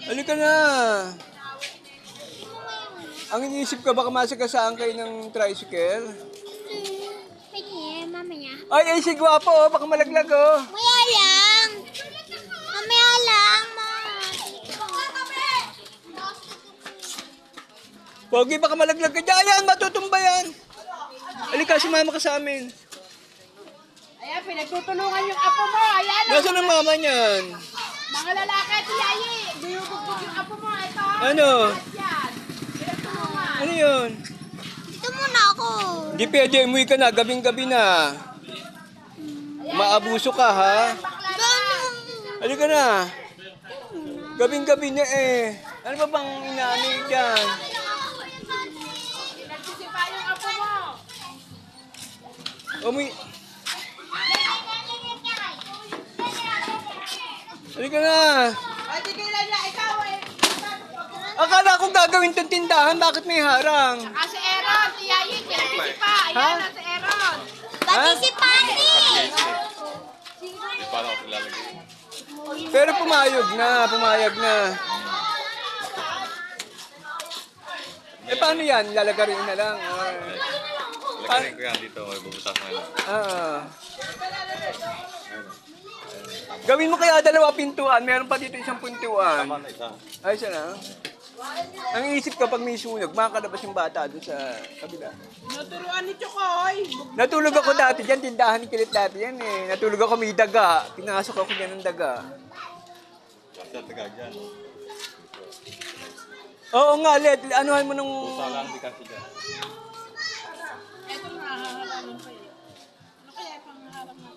Halika na. Ang iniisip ka, baka masagasaan kayo ng tricycle? Pwede, mamaya. Ay, si Gwapo, oh, baka malaglag, oh. Mamaya lang. Mamaya lang, ma. Pogi, baka malaglag ka dyan. Ayan, matutumba yan. Halika, sumama ka sa amin. Ayan, pinagtutulungan yung apo mo. Ayan, Nasaan ang mama niyan? mga lalaki at yayi. Buyubugbog yung apo mo. Ito. Ano? Yan. Pinagtulungan. Ano yun? Dito muna ako. Hindi pwede, umuwi ka na, gabing-gabi na. Maabuso ka, ha? Halika na. Gabing-gabi na eh. Ano ba bang inaano dyan? Pinagsisipa yung apo mo. Umuwi. Halika na. Ay, di kailan niya. Ikaw eh. Akala ko gagawin tong tindahan, bakit may harang? Kasi Aaron, si Yayi, pinagsisipa. Ha? Ayan na si Aaron. Pati si Pani. Pero pumayag na. Eh paano yan? Lalagarin na lang. Lagay ko yan dito, may bubutas na yun. Gawin mo kaya 2 pintuan, meron pa dito 1 pintuan. Tama na isa. Ay, siya na. Ang isip ko pag may sunog, makakalabas yung bata dun sa kabila. Naturuan ni Chokoy. Natulog ako dati dyan, tindahan ni Kilit dati yan eh. Natulog ako, may daga. Pinasok ako dyan ng daga. Sa taga dyan. Oo nga, Let, anuhan mo nung... Pusa lang di kasi dyan. Ito na, hahalangan pa eh. Ano kaya pang halang natin?